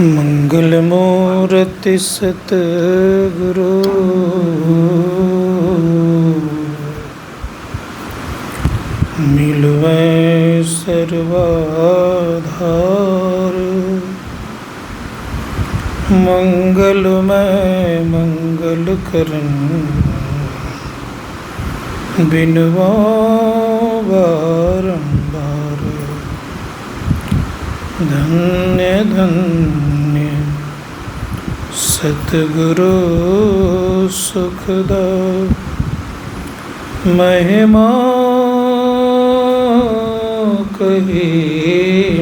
मंगलमूर्ति सतगुरु मिलवै सर्वाधार। मंगलमय मंगल करन बिनवा बारंबार। धन्य धन्य सतगुरु सुखदा महिमा कही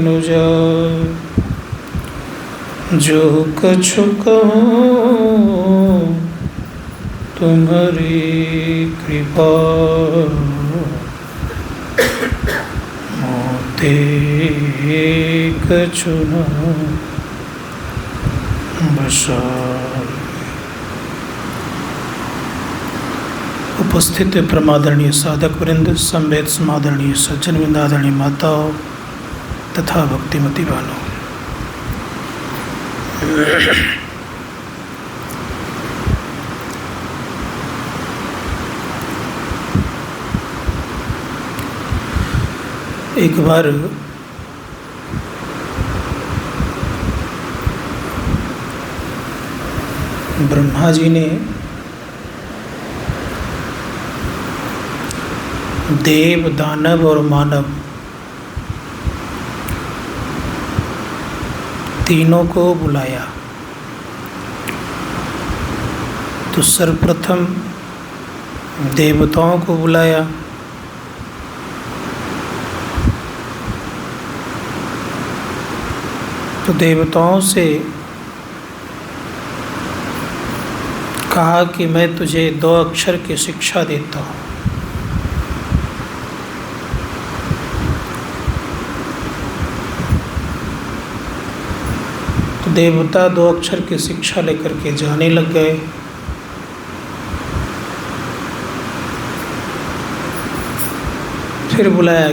न जाए। जो कछु कहूँ तुम्हारी कृपा मोते कछु न बसाए। उपस्थित प्रमादरणीय साधक वृंद, संवेद समादरणीय सज्जन वृंद, आदरणीय माताओं तथा भक्तिमती बहनों, एक बार ब्रह्मा जी ने देव, दानव और मानव तीनों को बुलाया। तो सर्वप्रथम देवताओं को बुलाया। तो देवताओं से कहा कि मैं तुझे 2 अक्षर की शिक्षा देता हूँ। तो देवता 2 अक्षर की शिक्षा लेकर के जाने लग गए। फिर बुलाया,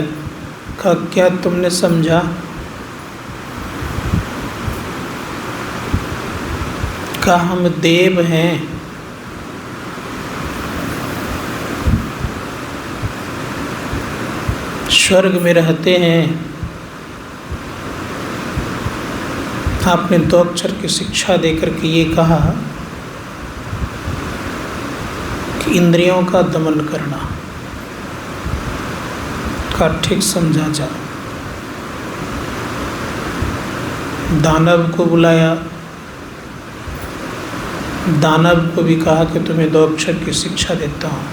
कहा क्या तुमने समझा? कहा हम देव हैं। स्वर्ग में रहते हैं। आपने 2 अक्षर की शिक्षा देकर के ये कहा कि इंद्रियों का दमन करना का ठीक समझा जा। दानव को बुलाया। दानव को भी कहा कि तुम्हें 2 अक्षर की शिक्षा देता हूँ।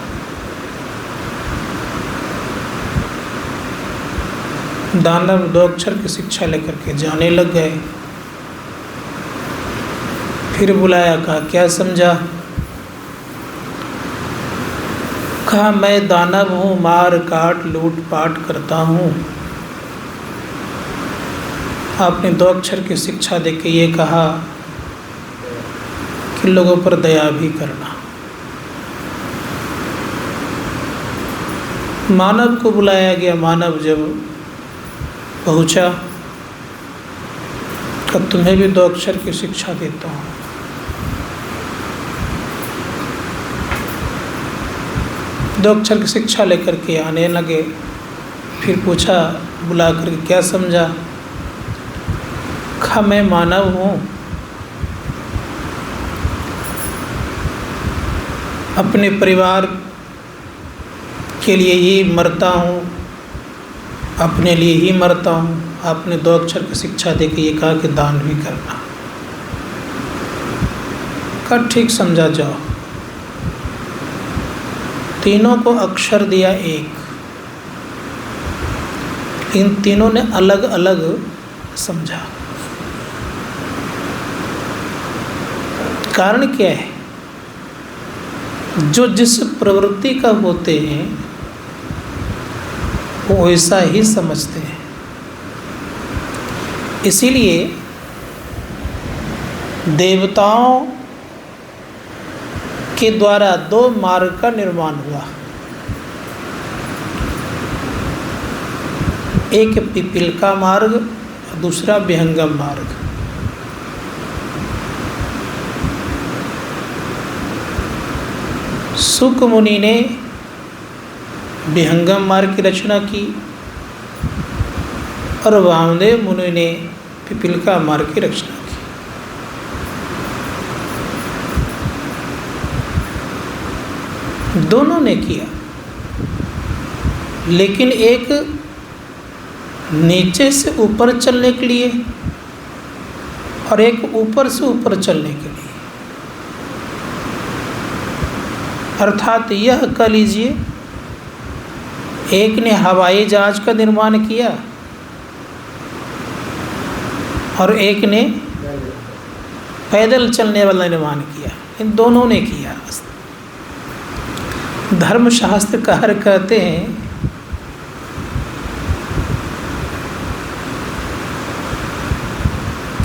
दानव 2 अक्षर की शिक्षा लेकर के जाने लग गए। फिर बुलाया, कहा क्या समझा? कहा मैं दानव हूँ, मार काट लूट पाट करता हूँ। आपने 2 अक्षर की शिक्षा देके ये कहा कि लोगों पर दया भी करना। मानव को बुलाया गया। मानव जब पहुँचा, कब तुम्हें भी 2 अक्षर की शिक्षा देता हूँ। दो अक्षर की शिक्षा लेकर के आने लगे। फिर पूछा बुला करके क्या समझा? कहा मैं मानव हूँ, अपने परिवार के लिए ही मरता हूँ, अपने लिए ही मरता हूँ। आपने 2 अक्षर की शिक्षा देके ये कहा कि दान भी करना। कहा ठीक समझा जाओ। तीनों को अक्षर दिया एक। इन तीनों ने अलग अलग समझा। कारण क्या है? जो जिस प्रवृत्ति का होते हैं वो वैसा ही समझते हैं। इसीलिए देवताओं के द्वारा 2 मार्ग का निर्माण हुआ। एक पिपीलिका मार्ग, दूसरा विहंगम मार्ग। शुक मुनि ने विहंगम मार्ग की रचना की और वामदेव मुनि ने पिपीलिका मार्ग की रचना की। दोनों ने किया, लेकिन एक नीचे से ऊपर चलने के लिए और एक ऊपर से ऊपर चलने के लिए। अर्थात यह कह लीजिए, एक ने हवाई जहाज का निर्माण किया और एक ने पैदल चलने वाला निर्माण किया। इन दोनों ने किया। धर्मशास्त्रकार कहते हैं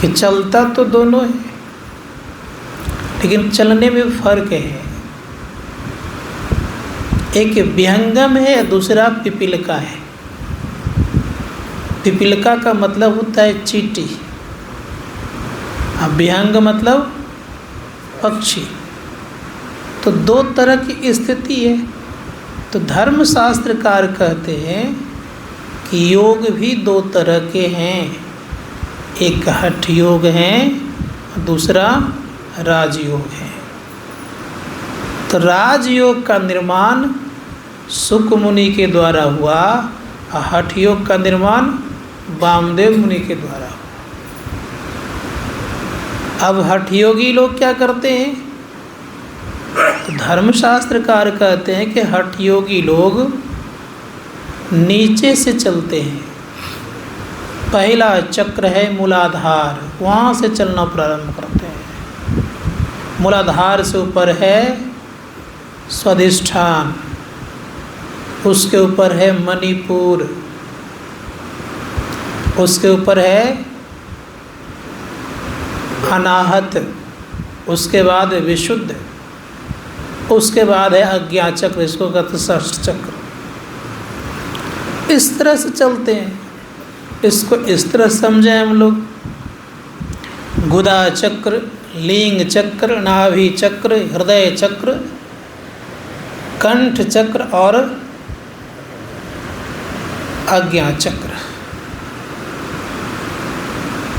कि चलता तो दोनों है, लेकिन चलने में फर्क है। एक विहंगम है, दूसरा पिपीलिका है। पिपीलिका का मतलब होता है चींटी, अब विहंग मतलब पक्षी। तो दो तरह की स्थिति है। तो धर्मशास्त्रकार कहते हैं कि योग भी दो तरह के हैं, एक हठ योग है, दूसरा राजयोग है। तो राजयोग का निर्माण शुक मुनि के द्वारा हुआ और हठ योग का निर्माण वामदेव मुनि के द्वारा हुआ। अब हठ योगी लोग क्या करते हैं? तो धर्मशास्त्रकार कहते हैं कि हठ योगी लोग नीचे से चलते हैं। पहला चक्र है मूलाधार, वहाँ से चलना प्रारंभ करते हैं। मूलाधार से ऊपर है स्वाधिष्ठान, उसके ऊपर है मणिपुर, उसके ऊपर है अनाहत, उसके बाद विशुद्ध, उसके बाद है अज्ञा चक्र, इसको कहते हैं षष्ठ चक्र। इस तरह से चलते हैं। इसको इस तरह समझें हम लोग, गुदा चक्र, लिंग चक्र, नाभि चक्र, हृदय चक्र, कंठ चक्र और अज्ञा चक्र।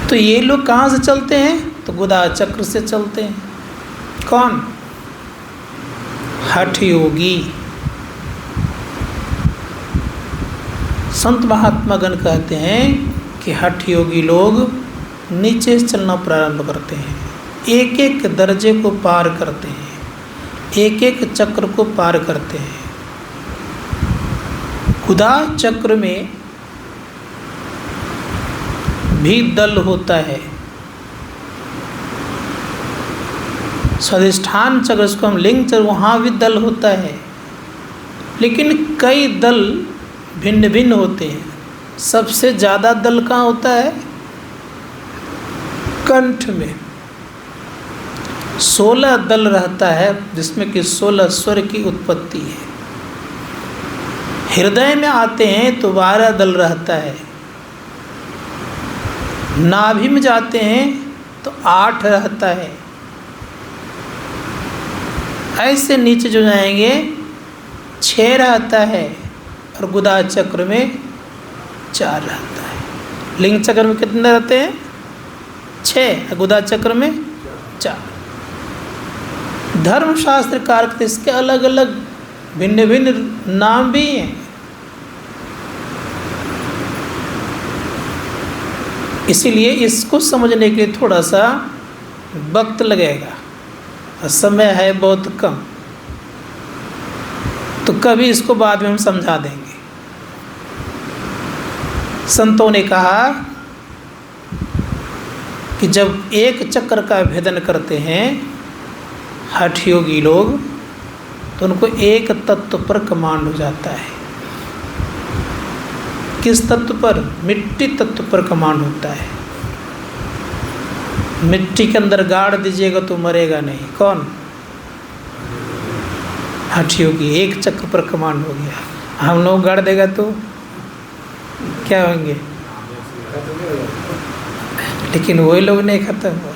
तो ये लोग कहाँ से चलते हैं? तो गुदा चक्र से चलते हैं। कौन? हठ योगी। संत महात्मागण कहते हैं कि हठ योगी लोग नीचे से चलना प्रारंभ करते हैं, एक एक दर्जे को पार करते हैं, एक एक चक्र को पार करते हैं। गुदा चक्र में भी दल होता है। स्वाधिष्ठान चक्र, इसको हम लिंग चक्र, वहाँ भी दल होता है, लेकिन कई दल भिन्न भिन्न होते हैं। सबसे ज़्यादा दल कहाँ होता है? कंठ में 16 दल रहता है, जिसमें कि 16 स्वर की उत्पत्ति है। हृदय में आते हैं तो 12 दल रहता है। नाभि में जाते हैं तो 8 रहता है। ऐसे नीचे जो जाएंगे 6 रहता है, और गुदा चक्र में 4 रहता है। लिंग चक्र में कितने रहते हैं? 6, गुदा चक्र में 4। धर्मशास्त्रकार के इसके अलग अलग भिन्न भिन्न नाम भी हैं। इसीलिए इसको समझने के लिए थोड़ा सा वक्त लगेगा, समय है बहुत कम, तो कभी इसको बाद में हम समझा देंगे। संतों ने कहा कि जब एक चक्र का भेदन करते हैं हठ योगी लोग, तो उनको एक तत्व पर कमांड हो जाता है। किस तत्व पर? मिट्टी तत्व पर कमांड होता है। मिट्टी के अंदर गाड़ दीजिएगा तो मरेगा नहीं। कौन? हठ योगी। एक चक्र पर कमांड हो गया। हम लोग गाड़ देगा तो क्या होंगे? लेकिन वही लोग नहीं खत्म हुआ।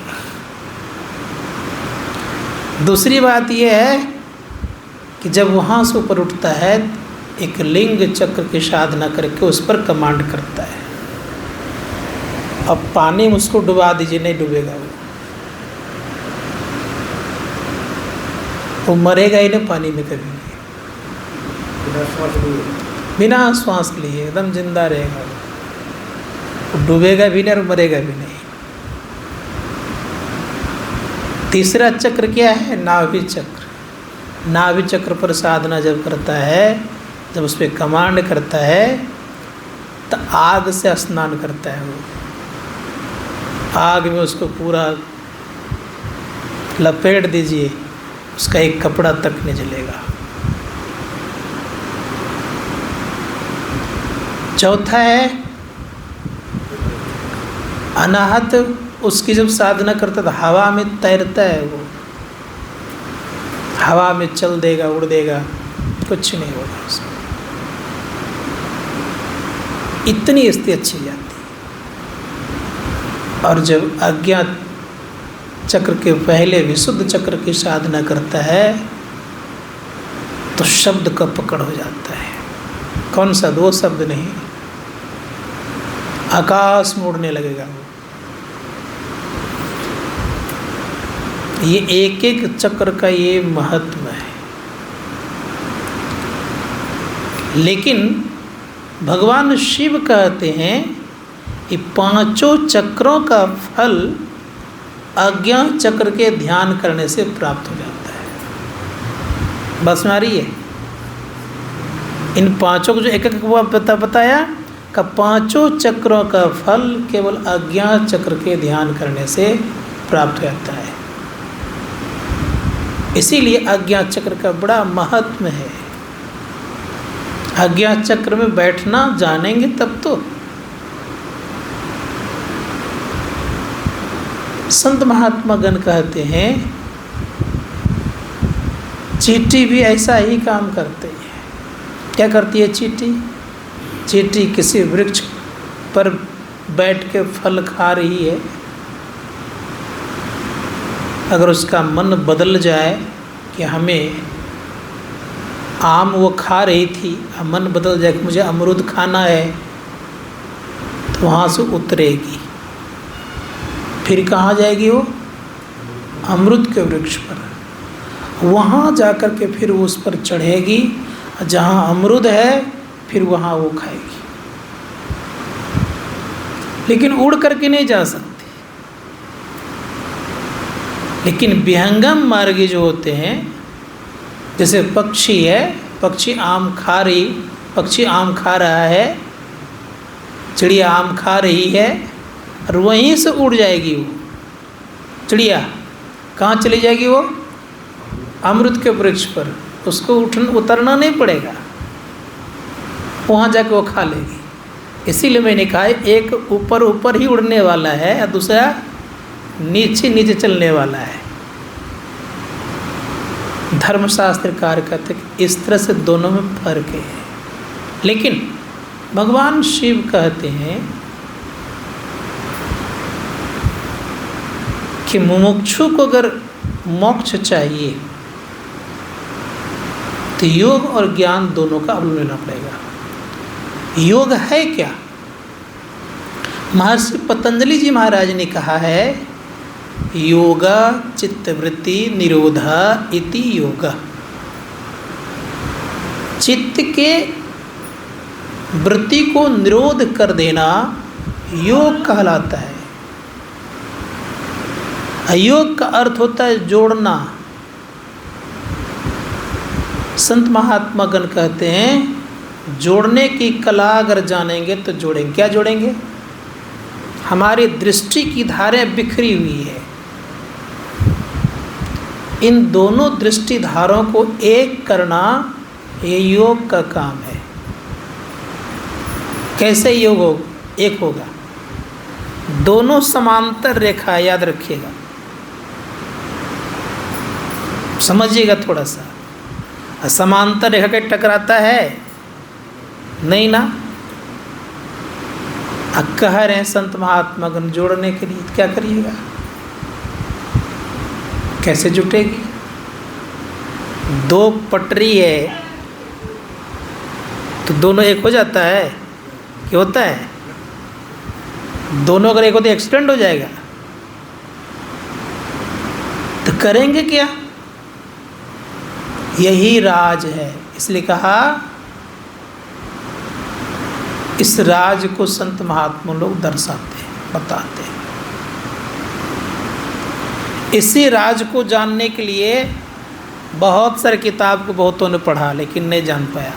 दूसरी बात यह है कि जब वहाँ से ऊपर उठता है एक लिंग चक्र की साधना करके उस पर कमांड करता है, अब पानी में उसको डुबा दीजिए, नहीं डूबेगा वो मरेगा ही नहीं पानी में कभी, बिना श्वास लिए एकदम जिंदा रहेगा वो, डूबेगा भी नहीं और मरेगा भी नहीं। तीसरा चक्र क्या है? नाभि चक्र। नाभि चक्र पर साधना जब करता है, जब उस पर कमांड करता है तो आग से स्नान करता है वो, आग में उसको पूरा लपेट दीजिए, उसका एक कपड़ा तक नहीं जलेगा। चौथा है अनाहत। उसकी जब साधना करता है तो हवा में तैरता है वो, हवा में चल देगा, उड़ देगा, कुछ नहीं होगा उसको, इतनी स्थिति अच्छी जाती है। और जब अज्ञात चक्र के पहले विशुद्ध चक्र की साधना करता है तो शब्द का पकड़ हो जाता है। कौन सा? 2 शब्द नहीं, आकाश में उड़ने लगेगा वो। ये एक एक चक्र का ये महत्व है। लेकिन भगवान शिव कहते हैं कि 5 चक्रों का फल अज्ञान चक्र के ध्यान करने से प्राप्त हो जाता है। बस में आ रही है? इन 5 को जो एक एक बताया का 5 चक्रों का फल केवल अज्ञान चक्र के ध्यान करने से प्राप्त हो जाता है। इसीलिए अज्ञात चक्र का बड़ा महत्व है। अज्ञात चक्र में बैठना जानेंगे तब तो। संत महात्मा गण कहते हैं चींटी भी ऐसा ही काम करते हैं। क्या करती है चींटी? चींटी किसी वृक्ष पर बैठ के फल खा रही है, अगर उसका मन बदल जाए कि हमें आम वो खा रही थी, अब मन बदल जाए कि मुझे अमरूद खाना है, तो वहाँ से उतरेगी। फिर कहाँ जाएगी वो? अमरूद के वृक्ष पर। वहाँ जाकर के फिर उस पर चढ़ेगी, जहाँ अमरूद है फिर वहाँ वो खाएगी। लेकिन उड़ करके नहीं जा सकती। लेकिन विहंगम मार्गी जो होते हैं, जैसे पक्षी है, पक्षी आम खा रहा है, चिड़िया आम खा रही है और वहीं से उड़ जाएगी वो चिड़िया। कहाँ चली जाएगी वो? अमरूद के वृक्ष पर। उसको उतरना नहीं पड़ेगा, वहाँ जाके वो खा लेगी। इसीलिए मैंने कहा एक ऊपर ऊपर ही उड़ने वाला है और दूसरा नीचे नीचे चलने वाला है। धर्मशास्त्रकार कहते हैं इस तरह से दोनों में फर्क है। लेकिन भगवान शिव कहते हैं कि मुमुक्षु को अगर मोक्ष चाहिए तो योग और ज्ञान दोनों का अवलंबन लेना पड़ेगा। योग है क्या? महर्षि पतंजलि जी महाराज ने कहा है योगा चित्तवृत्ति निरोधा इति योगा। चित्त के वृत्ति को निरोध कर देना योग कहलाता है। अयोग का अर्थ होता है जोड़ना। संत महात्मा गण कहते हैं जोड़ने की कला अगर जानेंगे तो जोड़ेंगे। क्या जोड़ेंगे? हमारी दृष्टि की धारें बिखरी हुई है, इन दोनों दृष्टि धारों को एक करना ये योग का काम है। कैसे योग हो एक होगा? दोनों समांतर रेखा, याद रखिएगा, समझिएगा थोड़ा सा। समांतर रेखा के टकराता है नहीं ना। कह रहे हैं संत महात्मा गण जोड़ने के लिए क्या करिएगा? कैसे जुटेगी? दो पटरी है तो दोनों एक हो जाता है कि होता है? दोनों अगर एक होते एक्सीडेंट हो जाएगा। तो करेंगे क्या? यही राज है। इसलिए कहा इस राज को संत महात्मा लोग दर्शाते हैं, बताते हैं। इसी राज को जानने के लिए बहुत सारे किताब को बहुतों ने पढ़ा लेकिन नहीं जान पाया।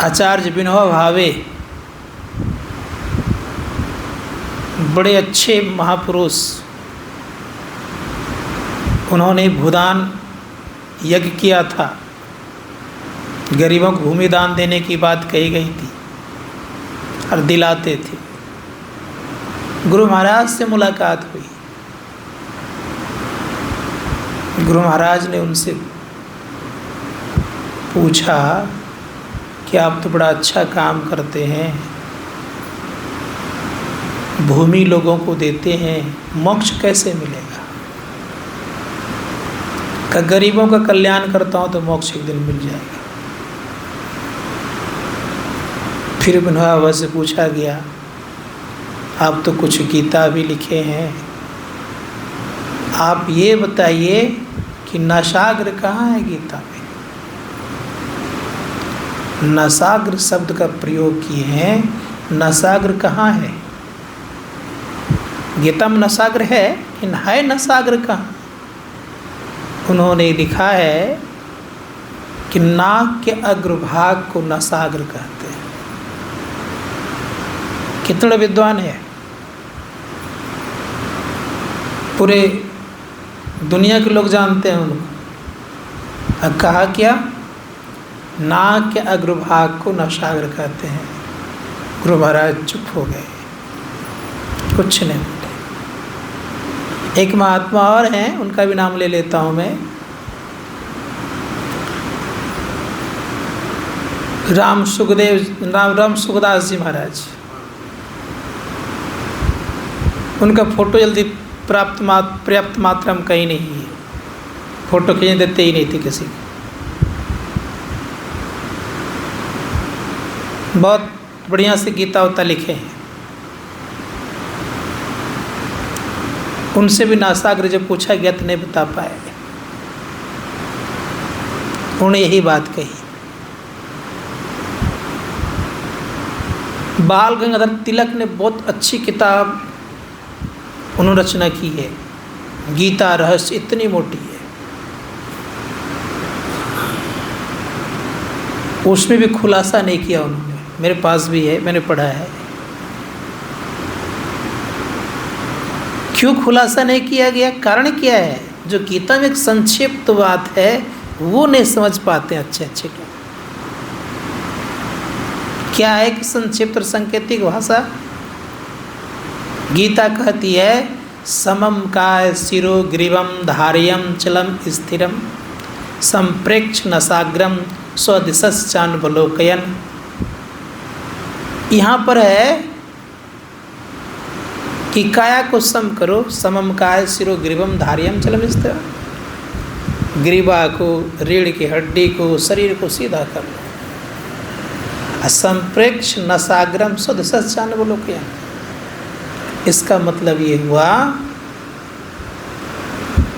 आचार्य विनोबा भावे बड़े अच्छे महापुरुष, उन्होंने भूदान यज्ञ किया था। गरीबों को भूमि दान देने की बात कही गई थी और दिलाते थे। गुरु महाराज से मुलाकात हुई। गुरु महाराज ने उनसे पूछा कि आप तो बड़ा अच्छा काम करते हैं, भूमि लोगों को देते हैं, मोक्ष कैसे मिलेगा? का गरीबों का कल्याण करता हूँ तो मोक्ष एक दिन मिल जाएगा। फिर विनोबा से पूछा गया, आप तो कुछ गीता भी लिखे हैं, आप ये बताइए कि नशाग्र कहाँ है गीता में? नशाग्र शब्द का प्रयोग किए हैं, नशाग्र कहाँ है? गीता में नशाग्र है कि है नशाग्र कहाँ? उन्होंने लिखा है कि नाक के अग्रभाग को नशाग्र कहते हैं। कितने विद्वान है, पूरे दुनिया के लोग जानते हैं उनको। अब कहा क्या? नाक के अग्रभाग को नशाग्र कहते हैं। गुरु महाराज चुप हो गए, कुछ नहीं बोले। एक महात्मा और हैं, उनका भी नाम ले लेता हूँ मैं। राम सुखदास जी महाराज। उनका फोटो जल्दी पर्याप्त मात्रा में कहीं नहीं है, फोटो खींचने देते ही नहीं थे किसी को। बहुत बढ़िया से गीता उता लिखे हैं। उनसे भी नासाग्र जब पूछा गया तो नहीं बता पाए। उन्होंने यही बात कही। बाल गंगाधर तिलक ने बहुत अच्छी किताब उन्होंने रचना की है, गीता रहस्य, इतनी मोटी है। उसमें भी खुलासा नहीं किया उन्होंने, मेरे पास भी है, मैंने पढ़ा है। क्यों खुलासा नहीं किया गया? कारण क्या है? जो गीता में एक संक्षिप्त बात है वो नहीं समझ पाते अच्छे अच्छे को। क्या है कि संक्षिप्त और सांकेतिक भाषा? गीता कहती है समम काय शिरो ग्रीवम धार्यम चलम स्थिरम संप्रेक्ष नसाग्रम स्वदिशश्चान्वलोकयन। यहाँ पर है कि काया को सम करो, समम काय शिरो ग्रीवम धार्यम चलम स्थिरम। ग्रीवा को, रीढ़ की हड्डी को, शरीर को सीधा कर लो। संप्रेक्ष नसाग्रम स्वदिशश्चान्वलोकयन। इसका मतलब ये हुआ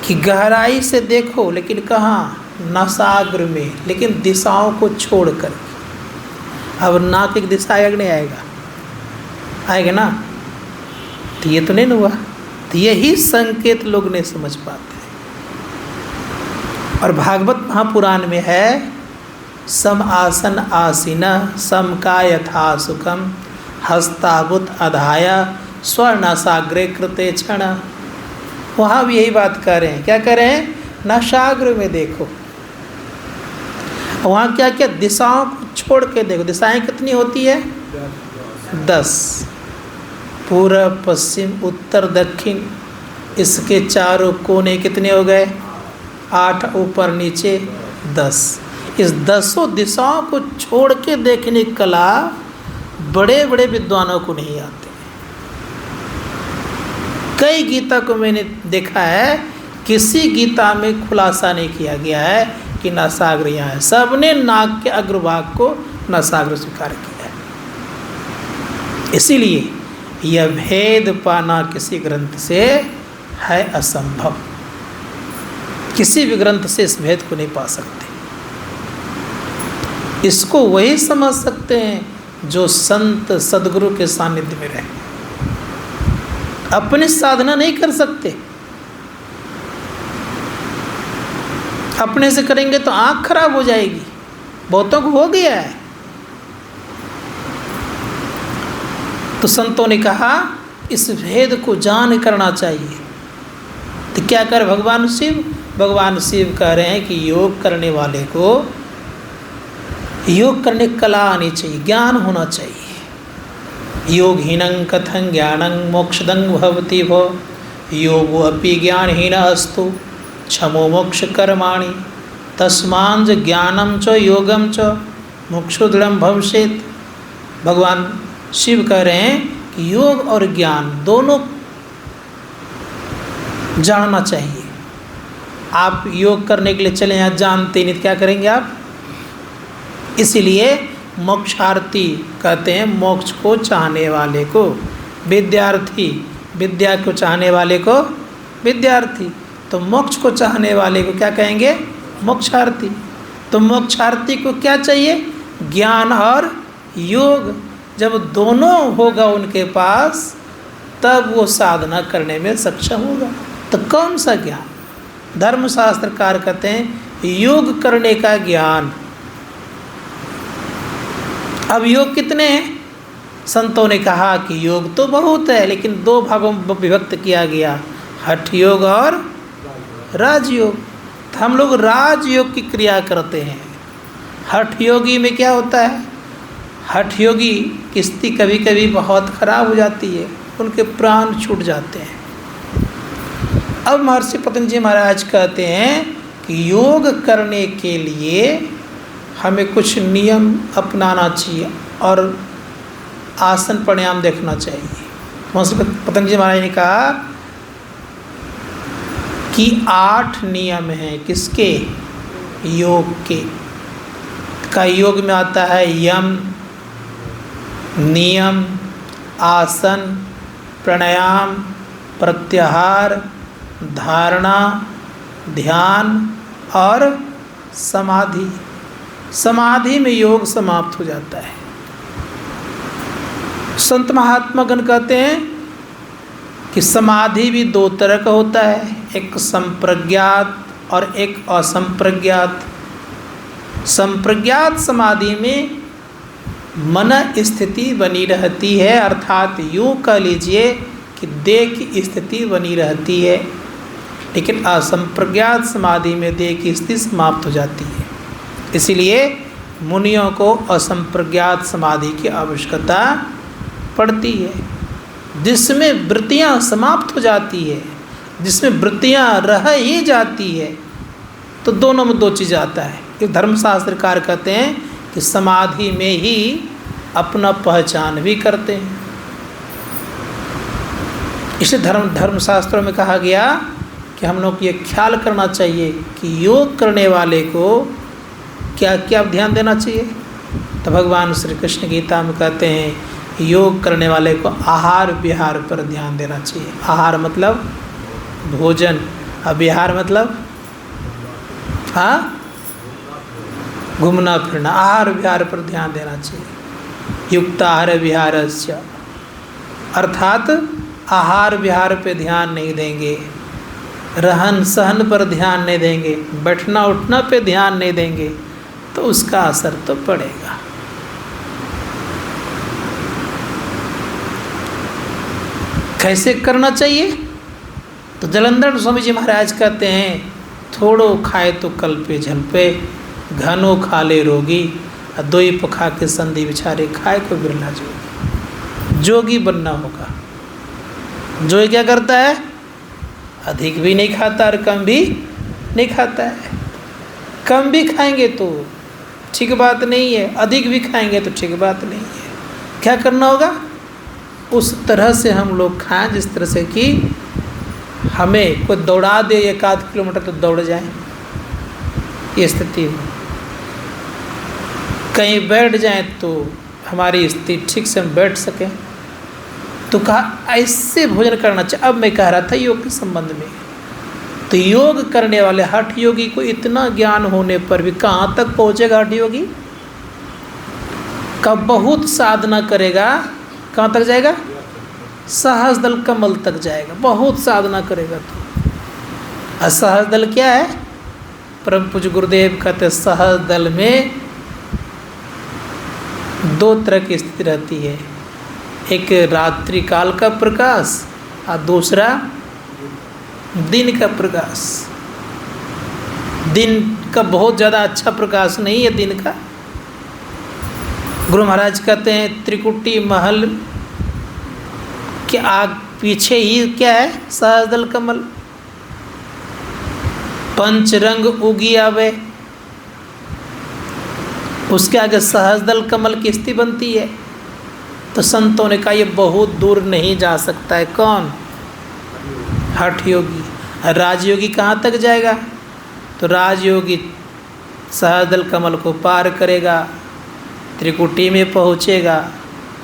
कि गहराई से देखो, लेकिन कहाँ? नसाग्र में, लेकिन दिशाओं को छोड़कर। अब नाक एक दिशा आएगा नहीं आएगा? आएगा ना? तो ये तो नहीं हुआ। तो यही संकेत लोग नहीं समझ पाते। और भागवत महापुराण में है सम आसन आसीना सम का यथा सुखम हस्ताबुत अधाया स्वर्णासाग्रे कृते क्षण। वहाँ भी यही बात कर रहे हैं। क्या कर रहे हैं? नशाग्र में देखो। वहाँ क्या क्या? दिशाओं को छोड़ के देखो। दिशाएं कितनी होती है? 10। पूर्व पश्चिम उत्तर दक्षिण, इसके चारों कोने कितने हो गए? 8, ऊपर नीचे 10। इस 10 दिशाओं को छोड़ के देखने की कला बड़े बड़े विद्वानों को नहीं आते। कई गीता को मैंने देखा है किसी गीता में खुलासा नहीं किया गया है कि नासाग्र यहाँ है। सबने नाक के अग्रभाग को नासाग्र स्वीकार किया है। इसीलिए यह भेद पाना किसी ग्रंथ से है असंभव। किसी भी ग्रंथ से इस भेद को नहीं पा सकते। इसको वही समझ सकते हैं जो संत सदगुरु के सानिध्य में रहे। अपनी साधना नहीं कर सकते। अपने से करेंगे तो आँख खराब हो जाएगी। बहुतों को हो गया है। तो संतों ने कहा इस भेद को जान करना चाहिए। तो क्या कर भगवान शिव? भगवान शिव कह रहे हैं कि योग करने वाले को योग करने की कला आनी चाहिए, ज्ञान होना चाहिए। योगहीनं कथं ज्ञानं मोक्षदं भवति भो, योगो अपि ज्ञानहीन अस्तु क्षमो मोक्ष कर्माणि तस्मांज ज्ञानम च योगम च मोक्षोदृढ़ भविष्येत्। भगवान शिव कह रहे हैं कि योग और ज्ञान दोनों जानना चाहिए। आप योग करने के लिए चले हैं, जानते नहीं तो क्या करेंगे आप? इसलिए मोक्षार्थी कहते हैं मोक्ष को चाहने वाले को, विद्यार्थी विद्या को चाहने वाले को विद्यार्थी, तो मोक्ष को चाहने वाले को क्या कहेंगे? मोक्षार्थी। तो मोक्षार्थी को क्या चाहिए? ज्ञान और योग। जब दोनों होगा उनके पास तब वो साधना करने में सक्षम होगा। तो कौन सा ज्ञान? धर्मशास्त्रकार कहते हैं योग करने का ज्ञान। अब योग कितने हैं? संतों ने कहा कि योग तो बहुत है, लेकिन दो भागों में विभक्त किया गया, हठ योग और राजयोग। तो हम लोग राजयोग की क्रिया करते हैं। हठ योगी में क्या होता है? हठ योगी की स्थिति कभी कभी बहुत खराब हो जाती है, उनके प्राण छूट जाते हैं। अब महर्षि पतंजलि महाराज कहते हैं कि योग करने के लिए हमें कुछ नियम अपनाना चाहिए और आसन प्राणायाम देखना चाहिए। महर्षि पतंजलि महाराज ने कहा कि 8 नियम हैं किसके? योग के। का योग में आता है यम, नियम, आसन, प्राणायाम, प्रत्याहार, धारणा, ध्यान और समाधि। समाधि में योग समाप्त हो जाता है। संत महात्मा गण कहते हैं कि समाधि भी 2 तरह का होता है, एक संप्रज्ञात और एक असंप्रज्ञात। संप्रज्ञात समाधि में मन स्थिति बनी रहती है, अर्थात यूँ कह लीजिए कि देह की स्थिति बनी रहती है, लेकिन असंप्रज्ञात समाधि में देह की स्थिति समाप्त हो जाती है। इसलिए मुनियों को असंप्रज्ञात समाधि की आवश्यकता पड़ती है, जिसमें वृत्तियाँ समाप्त हो जाती है, जिसमें वृत्तियाँ रह ही जाती है। तो दोनों में 2 चीज़ आता है। ये धर्मशास्त्रकार कहते हैं कि समाधि में ही अपना पहचान भी करते हैं। इसलिए धर्मशास्त्रों में कहा गया कि हम लोग ये ख्याल करना चाहिए कि योग करने वाले को क्या क्या ध्यान देना चाहिए। तो भगवान श्री कृष्ण गीता में कहते हैं योग करने वाले को आहार विहार पर ध्यान देना चाहिए। आहार मतलब भोजन, और विहार मतलब घूमना फिरना। आहार विहार पर ध्यान देना चाहिए। युक्त आहार विहारस्य, अर्थात आहार विहार पे ध्यान नहीं देंगे, रहन सहन पर ध्यान नहीं देंगे, बैठना उठना पे ध्यान नहीं देंगे, तो उसका असर तो पड़ेगा। कैसे करना चाहिए? तो जलंधर स्वामी जी महाराज कहते हैं थोड़ो खाए तो कल पे झल पे, घनो खा ले रोगी, और 2 पखा के संधि बिचारे खाए को बिरला जोगी। जोगी बनना होगा। जोगी क्या करता है? अधिक भी नहीं खाता और कम भी नहीं खाता है। कम भी खाएंगे तो ठीक बात नहीं है, अधिक भी खाएंगे तो ठीक बात नहीं है। क्या करना होगा? उस तरह से हम लोग खाएं जिस तरह से कि हमें कोई दौड़ा दे 1 किलोमीटर तो दौड़ जाए, ये स्थिति हो। कहीं बैठ जाएं तो हमारी स्थिति ठीक से हम बैठ सकें। तो कहा ऐसे भोजन करना चाहिए। अब मैं कह रहा था योग के संबंध में, तो योग करने वाले हठ योगी को इतना ज्ञान होने पर भी कहाँ तक पहुँचेगा हठ योगी? कब बहुत साधना करेगा, कहाँ तक जाएगा? सहज दल कमल तक जाएगा, बहुत साधना करेगा तो। असहज दल क्या है? परम पूज्य गुरुदेव कहते सहज दल में 2 तरह की स्थिति रहती है, एक रात्रि काल का प्रकाश और दूसरा दिन का प्रकाश। दिन का बहुत ज़्यादा अच्छा प्रकाश नहीं है दिन का। गुरु महाराज कहते हैं त्रिकुटी महल के आग पीछे ही क्या है? सहजदल कमल। पंचरंग उगी आवे, उसके आगे सहजदल कमल की स्थिति बनती है। तो संतों ने कहा ये बहुत दूर नहीं जा सकता है। कौन? हठ योगी। राजयोगी कहाँ तक जाएगा? तो राजयोगी सहजदल कमल को पार करेगा, त्रिकुटी में पहुँचेगा,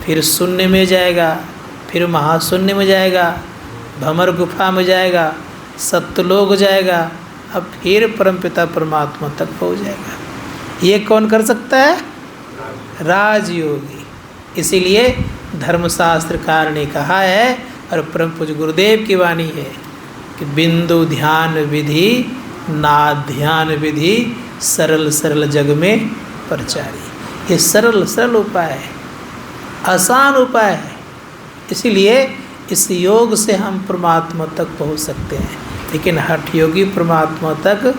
फिर शून्य में जाएगा, फिर महाशून्य में जाएगा, भंवर गुफा में जाएगा, सत्यलोक जाएगा, अब फिर परमपिता परमात्मा तक पहुँच जाएगा। ये कौन कर सकता है? राजयोगी। इसीलिए धर्मशास्त्रकार ने कहा है और परम पूज्य गुरुदेव की वाणी है कि बिंदु ध्यान विधि नाद ध्यान विधि सरल सरल जग में प्रचारी। ये सरल सरल उपाय है, आसान उपाय है। इसीलिए इस योग से हम परमात्मा तक पहुंच सकते हैं, लेकिन हठ योगी परमात्मा तक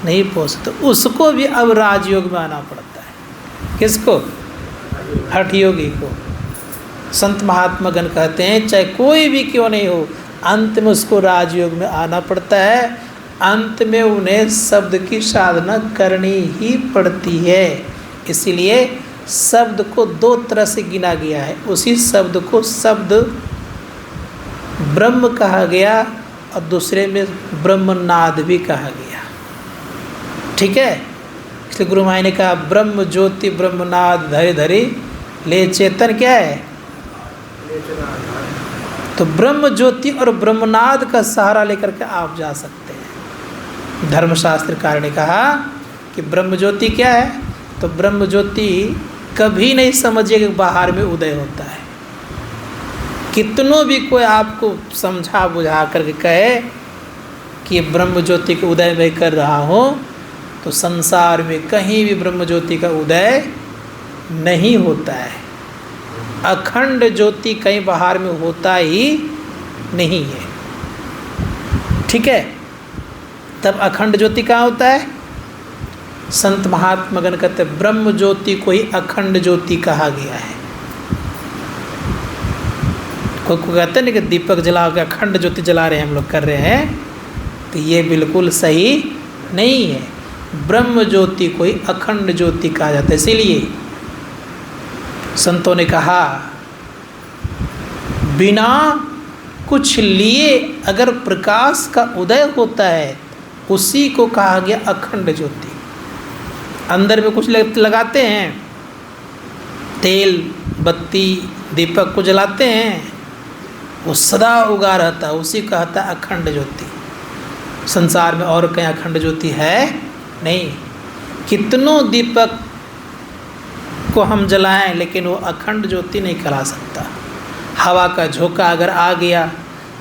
नहीं पहुंच सकते। उसको भी अब राजयोग में आना पड़ता है। किसको? हठ योगी को। संत महात्मा गण कहते हैं चाहे कोई भी क्यों नहीं हो, अंत में उसको राजयोग में आना पड़ता है। अंत में उन्हें शब्द की साधना करनी ही पड़ती है। इसीलिए शब्द को 2 तरह से गिना गया है। उसी शब्द को शब्द ब्रह्म कहा गया और दूसरे में ब्रह्मनाद भी कहा गया। ठीक है, इसलिए गुरु महाराज ने कहा ब्रह्म ज्योति ब्रह्मनाद धरे धरे ले चेतन क्या है? तो ब्रह्म ज्योति और ब्रह्मनाद का सहारा लेकर के आप जा सकते हैं। धर्मशास्त्रकार ने कहा कि ब्रह्म ज्योति क्या है? तो ब्रह्म ज्योति कभी नहीं समझिए कि बाहर में उदय होता है। कितनों भी कोई आपको समझा बुझा करके कहे कि ब्रह्म ज्योति के उदय में कर रहा हूँ, तो संसार में कहीं भी ब्रह्म ज्योति का उदय नहीं होता है। अखंड ज्योति कहीं बाहर में होता ही नहीं है। ठीक है, तब अखंड ज्योति कहाँ होता है? संत महात्मा गण कहते ब्रह्म ज्योति को ही अखंड ज्योति कहा गया है। कोई कहते हैं ना कि दीपक जला के अखंड ज्योति जला रहे हैं, हम लोग कर रहे हैं, तो ये बिल्कुल सही नहीं है। ब्रह्म ज्योति को ही अखंड ज्योति कहा जाता है। इसीलिए संतों ने कहा बिना कुछ लिए अगर प्रकाश का उदय होता है, उसी को कहा गया अखंड ज्योति। अंदर में कुछ लगाते हैं, तेल बत्ती दीपक को जलाते हैं, वो सदा उगा रहता है, उसी का कहता है अखंड ज्योति। संसार में और कहीं अखंड ज्योति है नहीं। कितनों दीपक को हम जलाएं, लेकिन वो अखंड ज्योति नहीं करा सकता। हवा का झोंका अगर आ गया,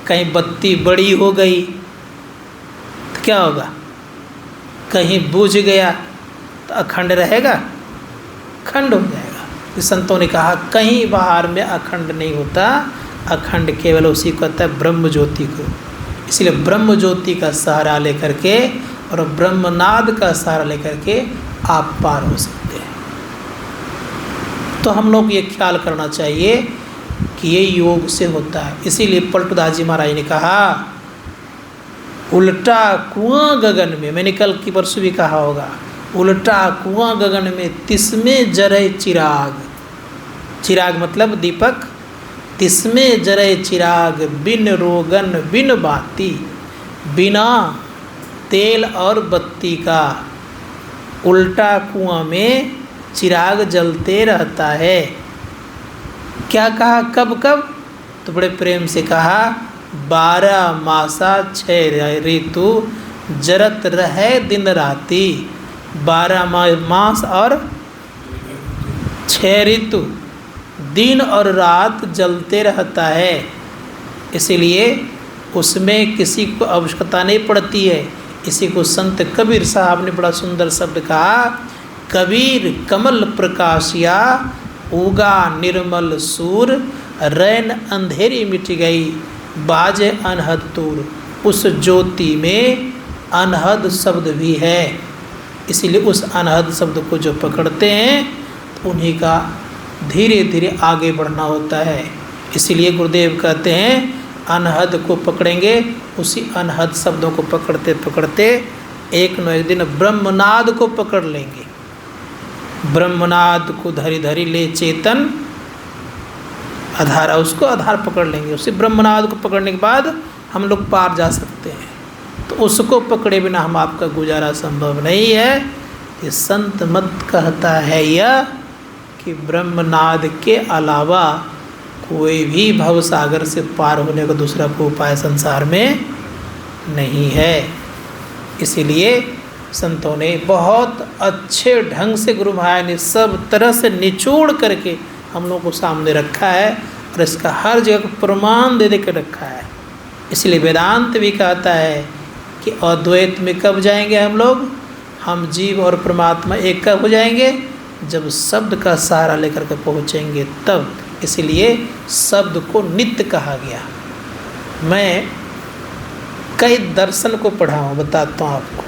कहीं बत्ती बड़ी हो गई तो क्या होगा? कहीं बुझ गया तो अखंड रहेगा? खंड हो जाएगा। इस संतों ने कहा कहीं बाहर में अखंड नहीं होता, अखंड केवल उसी को कहता है ब्रह्म ज्योति को। इसलिए ब्रह्म ज्योति का सहारा लेकर के और ब्रह्मनाद का सहारा लेकर के आप पार हो सकते हैं। तो हम लोग ये ख्याल करना चाहिए कि ये योग से होता है। इसीलिए पलटूदास जी महाराज ने कहा उल्टा कुआं गगन में, मैंने कल की परसों भी कहा होगा, उल्टा कुआं गगन में तिसमें जरे चिराग। चिराग मतलब दीपक। तिसमें जरे चिराग बिन रोगन बिन बाती। बिना तेल और बत्ती का उल्टा कुआं में चिराग जलते रहता है। क्या कहा, कब कब? तो बड़े प्रेम से कहा, 12 मासा 6 ऋतु जरत रहे दिन राती। 12 मास और 6 ऋतु दिन और रात जलते रहता है, इसीलिए उसमें किसी को आवश्यकता नहीं पड़ती है। इसी को संत कबीर साहब ने बड़ा सुंदर शब्द कहा, कबीर कमल प्रकाशिया उगा निर्मल सूर, रैन अंधेरी मिट गई बाजे अनहद तूर। उस ज्योति में अनहद शब्द भी है, इसीलिए उस अनहद शब्द को जो पकड़ते हैं तो उन्हीं का धीरे धीरे आगे बढ़ना होता है। इसीलिए गुरुदेव कहते हैं अनहद को पकड़ेंगे, उसी अनहद शब्दों को पकड़ते पकड़ते एक न एक दिन ब्रह्मनाद को पकड़ लेंगे। ब्रह्मनाद को धरी धरी ले चेतन आधार, उसको आधार पकड़ लेंगे। उसी ब्रह्मनाद को पकड़ने के बाद हम लोग पार जा सकते हैं। तो उसको पकड़े बिना हम आपका गुजारा संभव नहीं है। ये संत मत कहता है यह कि ब्रह्मनाद के अलावा कोई भी भव सागर से पार होने का दूसरा कोई उपाय संसार में नहीं है। इसीलिए संतों ने बहुत अच्छे ढंग से गुरु महाराज ने सब तरह से निचोड़ करके हम लोगों को सामने रखा है और इसका हर जगह प्रमाण दे के रखा है। इसलिए वेदांत भी कहता है कि अद्वैत में कब जाएंगे हम लोग, हम जीव और परमात्मा एक कब हो जाएंगे, जब शब्द का सहारा लेकर के पहुँचेंगे तब। इसलिए शब्द को नित्य कहा गया। मैं कई दर्शन को पढ़ा हूँ, बताता हूँ आपको,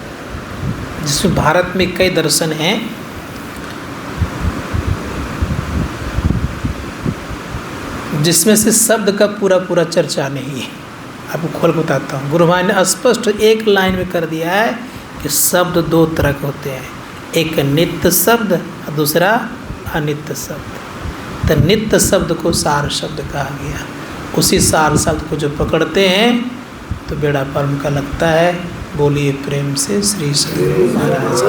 जिसमें भारत में कई दर्शन हैं। जिसमें से शब्द का पूरा पूरा चर्चा नहीं है। आपको खोल बताता हूँ। गुरु महाराज ने स्पष्ट एक लाइन में कर दिया है कि शब्द 2 तरह के होते हैं, एक नित्य शब्द और दूसरा अनित्य शब्द। तो नित्य शब्द को सार शब्द कहा गया। उसी सार शब्द को जो पकड़ते हैं तो बेड़ा परम का लगता है। बोलिए प्रेम से श्री सद्गुरु महाराज।